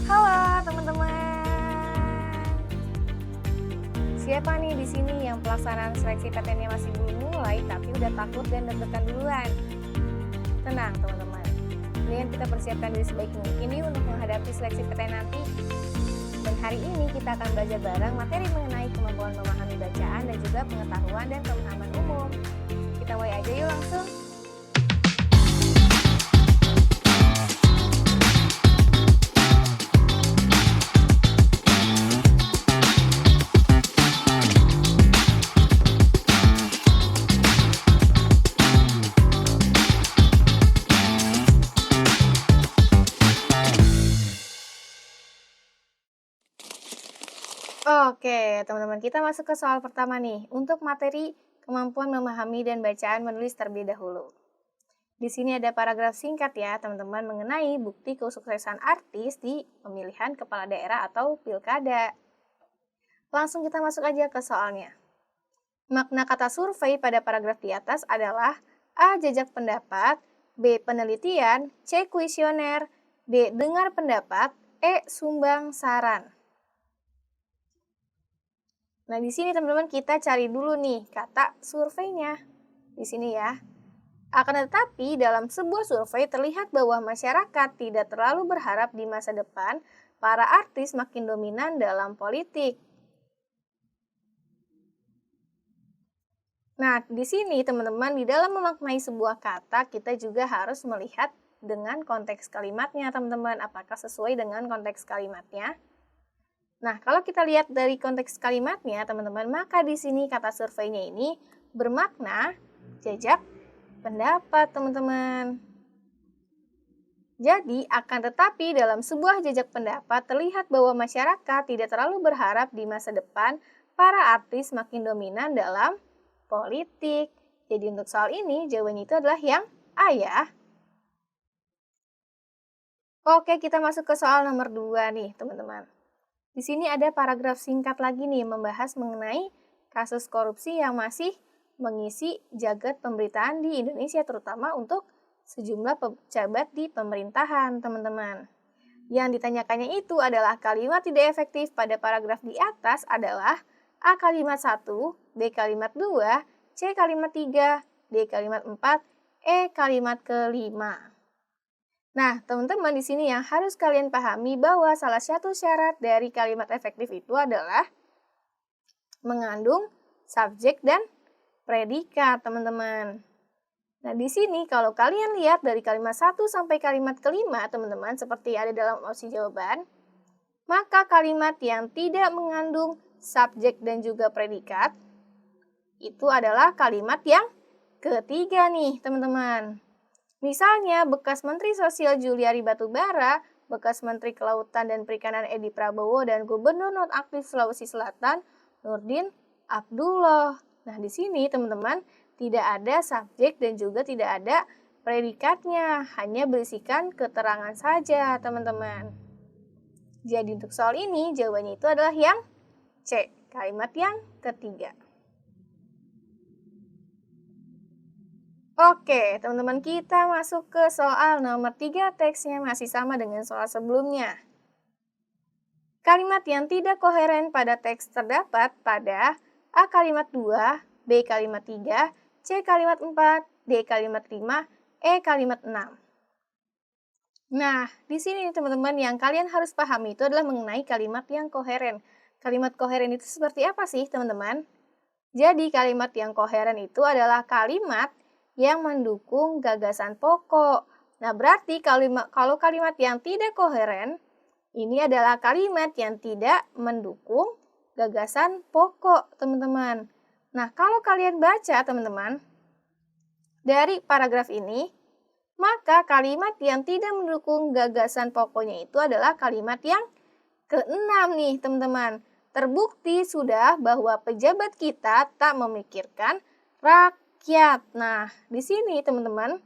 Halo teman-teman. Siapa nih di sini yang pelaksanaan seleksi PTN-nya masih belum mulai tapi udah takut dan deg-degan duluan? Tenang teman-teman. Dengan kita persiapkan diri sebaik mungkin nih untuk menghadapi seleksi PTN nanti. Dan hari ini kita akan belajar bareng materi mengenai kemampuan memahami bacaan dan juga pengetahuan dan pemahaman umum. Kita mulai aja yuk langsung. Oke, teman-teman, kita masuk ke soal pertama nih. Untuk materi kemampuan memahami dan bacaan menulis terlebih dahulu. Di sini ada paragraf singkat ya, teman-teman, mengenai bukti kesuksesan artis di pemilihan kepala daerah atau pilkada. Langsung kita masuk aja ke soalnya. Makna kata survei pada paragraf di atas adalah A. Jajak pendapat, B. Penelitian, C. Kuesioner, D. Dengar pendapat, E. Sumbang saran. Nah, di sini teman-teman kita cari dulu nih kata surveinya. Di sini ya. Akan tetapi dalam sebuah survei terlihat bahwa masyarakat tidak terlalu berharap di masa depan para artis makin dominan dalam politik. Nah, di sini teman-teman di dalam memaknai sebuah kata kita juga harus melihat dengan konteks kalimatnya, teman-teman. Apakah sesuai dengan konteks kalimatnya? Nah, kalau kita lihat dari konteks kalimatnya, teman-teman, maka di sini kata surveinya ini bermakna jajak pendapat, teman-teman. Jadi, akan tetapi dalam sebuah jajak pendapat terlihat bahwa masyarakat tidak terlalu berharap di masa depan para artis makin dominan dalam politik. Jadi, untuk soal ini, jawabannya itu adalah yang A ya. Oke, kita masuk ke soal nomor 2 nih, teman-teman. Di sini ada paragraf singkat lagi nih membahas mengenai kasus korupsi yang masih mengisi jagat pemberitaan di Indonesia terutama untuk sejumlah pejabat di pemerintahan, teman-teman. Yang ditanyakannya itu adalah kalimat tidak efektif pada paragraf di atas adalah A kalimat 1, B kalimat 2, C kalimat 3, D kalimat 4, E kalimat kelima. Nah, teman-teman di sini yang harus kalian pahami bahwa salah satu syarat dari kalimat efektif itu adalah mengandung subjek dan predikat, teman-teman. Nah, di sini kalau kalian lihat dari kalimat 1 sampai kalimat kelima, teman-teman, seperti ada dalam opsi jawaban, maka kalimat yang tidak mengandung subjek dan juga predikat itu adalah kalimat yang ketiga nih, teman-teman. Misalnya, bekas Menteri Sosial Juliari Batubara, bekas Menteri Kelautan dan Perikanan Edi Prabowo, dan Gubernur Nonaktif Sulawesi Selatan, Nurdin Abdullah. Nah, di sini teman-teman tidak ada subjek dan juga tidak ada predikatnya, hanya berisikan keterangan saja, teman-teman. Jadi untuk soal ini, jawabannya itu adalah yang C, kalimat yang ketiga. Oke, teman-teman, kita masuk ke soal nomor 3, teksnya masih sama dengan soal sebelumnya. Kalimat yang tidak koheren pada teks terdapat pada A kalimat 2, B kalimat 3, C kalimat 4, D kalimat 5, E kalimat 6. Nah, di sini teman-teman yang kalian harus pahami itu adalah mengenai kalimat yang koheren. Kalimat koheren itu seperti apa sih, teman-teman? Jadi, kalimat yang koheren itu adalah kalimat yang mendukung gagasan pokok. Nah, berarti kalau kalimat yang tidak koheren, ini adalah kalimat yang tidak mendukung gagasan pokok, teman-teman. Nah, kalau kalian baca, teman-teman, dari paragraf ini, maka kalimat yang tidak mendukung gagasan pokoknya itu adalah kalimat yang keenam nih, teman-teman. Terbukti sudah bahwa pejabat kita tak memikirkan rakyat. Nah, di sini teman-teman,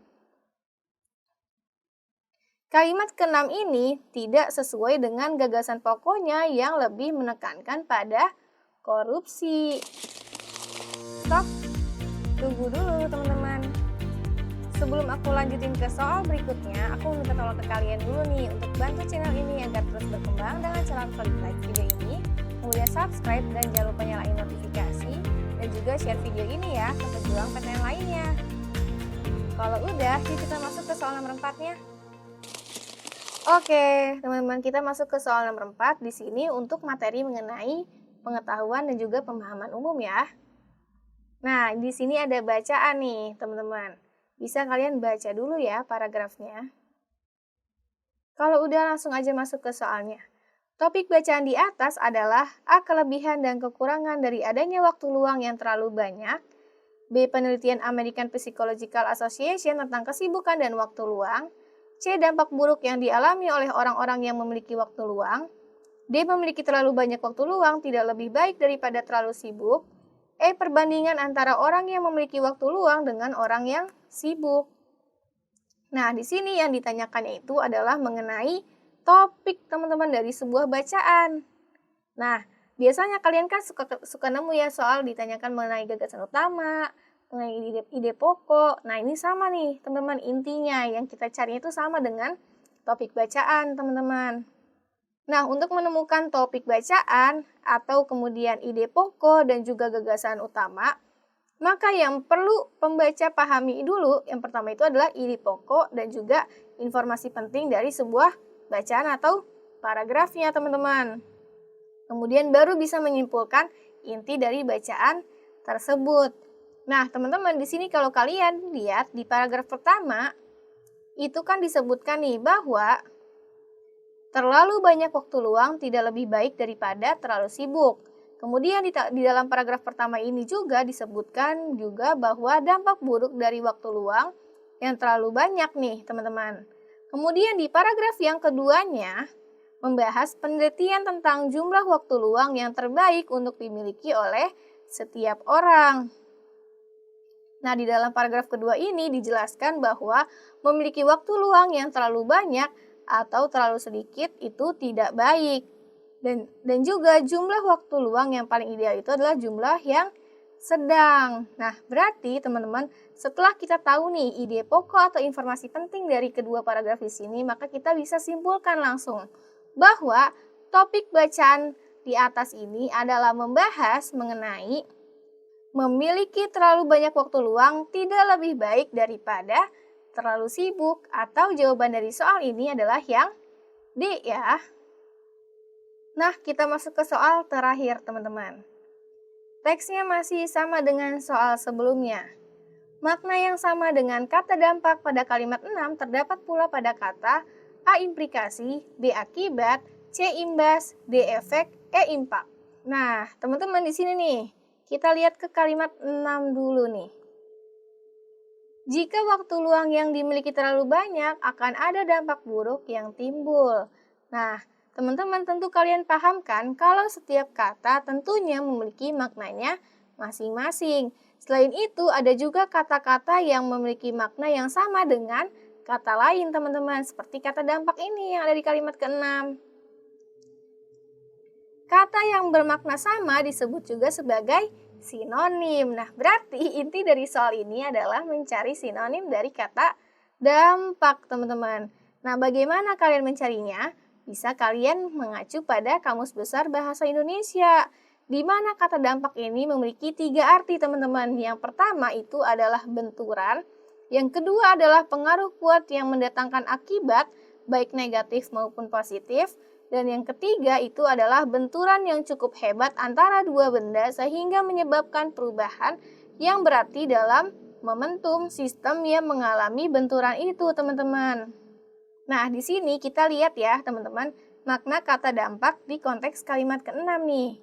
kalimat keenam ini tidak sesuai dengan gagasan pokoknya yang lebih menekankan pada korupsi. Stop, tunggu dulu teman-teman. Sebelum aku lanjutin ke soal berikutnya, aku minta tolong ke kalian dulu nih untuk bantu channel ini agar terus berkembang. silahkan klik like video ini, kemudian subscribe dan jangan lupa nyalain notifikasi, dan juga share video ini ya ke pejuang PTN lainnya. Kalau udah, yuk kita masuk ke soal nomor 4-nya. Oke, teman-teman, kita masuk ke soal nomor 4 di sini untuk materi mengenai pengetahuan dan juga pemahaman umum ya. Nah, di sini ada bacaan nih, teman-teman. Bisa kalian baca dulu ya paragrafnya. Kalau udah, langsung aja masuk ke soalnya. Topik bacaan di atas adalah A. Kelebihan dan kekurangan dari adanya waktu luang yang terlalu banyak. B. Penelitian American Psychological Association tentang kesibukan dan waktu luang. C. Dampak buruk yang dialami oleh orang-orang yang memiliki waktu luang. D. Memiliki terlalu banyak waktu luang tidak lebih baik daripada terlalu sibuk. E. Perbandingan antara orang yang memiliki waktu luang dengan orang yang sibuk. Nah, di sini yang ditanyakannya itu adalah mengenai topik teman-teman dari sebuah bacaan. Nah, biasanya kalian kan suka nemu ya soal ditanyakan mengenai gagasan utama, mengenai ide pokok. Nah, ini sama nih teman-teman, intinya yang kita cari itu sama dengan topik bacaan teman-teman. Nah, untuk menemukan topik bacaan atau kemudian ide pokok dan juga gagasan utama, maka yang perlu pembaca pahami dulu, yang pertama itu adalah ide pokok dan juga informasi penting dari sebuah bacaan atau paragrafnya teman-teman. Kemudian baru bisa menyimpulkan inti dari bacaan tersebut. Nah, teman-teman, di sini kalau kalian lihat di paragraf pertama, itu kan disebutkan nih bahwa terlalu banyak waktu luang tidak lebih baik daripada terlalu sibuk. Kemudian di dalam paragraf pertama ini juga disebutkan juga bahwa dampak buruk dari waktu luang yang terlalu banyak nih, teman-teman. Kemudian di paragraf yang keduanya, membahas penelitian tentang jumlah waktu luang yang terbaik untuk dimiliki oleh setiap orang. Nah, di dalam paragraf kedua ini dijelaskan bahwa memiliki waktu luang yang terlalu banyak atau terlalu sedikit itu tidak baik. Dan juga jumlah waktu luang yang paling ideal itu adalah jumlah yang sedang. Nah, berarti teman-teman, setelah kita tahu nih ide pokok atau informasi penting dari kedua paragraf di sini, maka kita bisa simpulkan langsung bahwa topik bacaan di atas ini adalah membahas mengenai memiliki terlalu banyak waktu luang tidak lebih baik daripada terlalu sibuk, atau jawaban dari soal ini adalah yang D ya. Nah, kita masuk ke soal terakhir teman-teman. Teksnya masih sama dengan soal sebelumnya. Makna yang sama dengan kata dampak pada kalimat 6 terdapat pula pada kata A. Implikasi, B. Akibat, C. Imbas, D. Efek, E. Impak. Nah, teman-teman di sini nih, kita lihat ke kalimat 6 dulu nih. Jika waktu luang yang dimiliki terlalu banyak, akan ada dampak buruk yang timbul. Nah, teman-teman tentu kalian pahamkan kalau setiap kata tentunya memiliki maknanya masing-masing. Selain itu, ada juga kata-kata yang memiliki makna yang sama dengan kata lain teman-teman, seperti kata dampak ini yang ada di kalimat ke-6. Kata yang bermakna sama disebut juga sebagai sinonim. Nah, berarti inti dari soal ini adalah mencari sinonim dari kata dampak teman-teman. Nah, bagaimana kalian mencarinya? Bisa kalian mengacu pada Kamus Besar Bahasa Indonesia, di mana kata dampak ini memiliki 3 arti teman-teman. Yang pertama itu adalah benturan. Yang kedua adalah pengaruh kuat yang mendatangkan akibat, baik negatif maupun positif. Dan yang ketiga itu adalah benturan yang cukup hebat antara dua benda sehingga menyebabkan perubahan yang berarti dalam momentum sistem yang mengalami benturan itu, teman-teman. Nah, di sini kita lihat ya, teman-teman, makna kata dampak di konteks kalimat ke-6 nih.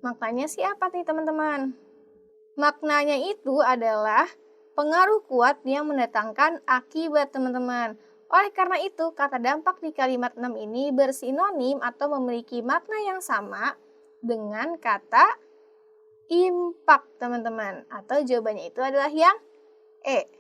Maknanya siapa nih, teman-teman? Maknanya itu adalah pengaruh kuat yang mendatangkan akibat, teman-teman. Oleh karena itu, kata dampak di kalimat 6 ini bersinonim atau memiliki makna yang sama dengan kata impak, teman-teman. Atau jawabannya itu adalah yang E.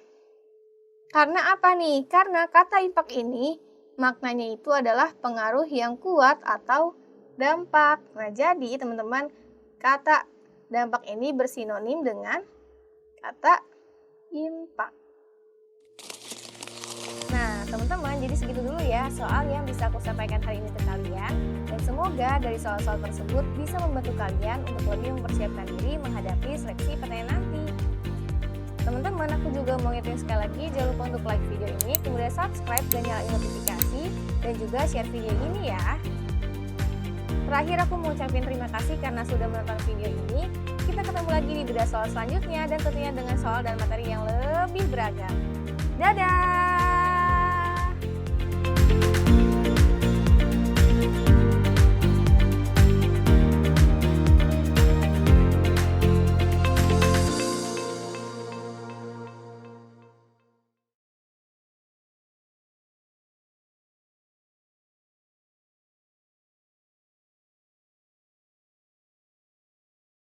Karena apa nih? Karena kata impak ini maknanya itu adalah pengaruh yang kuat atau dampak. Nah, jadi teman-teman, kata dampak ini bersinonim dengan kata impak. Nah, teman-teman, jadi segitu dulu ya soal yang bisa aku sampaikan hari ini ke kalian. Dan semoga Semoga dari soal-soal tersebut bisa membantu kalian untuk lebih mempersiapkan diri menghadapi seleksi PTN nanti. Teman-teman, aku juga mau ngingetin sekali lagi, jangan lupa untuk like video ini, kemudian subscribe dan nyalain notifikasi, dan juga share video ini ya. Terakhir aku mau ucapin terima kasih karena sudah menonton video ini. Kita ketemu lagi di bedah soal selanjutnya dan tentunya dengan soal dan materi yang lebih beragam. Dadah!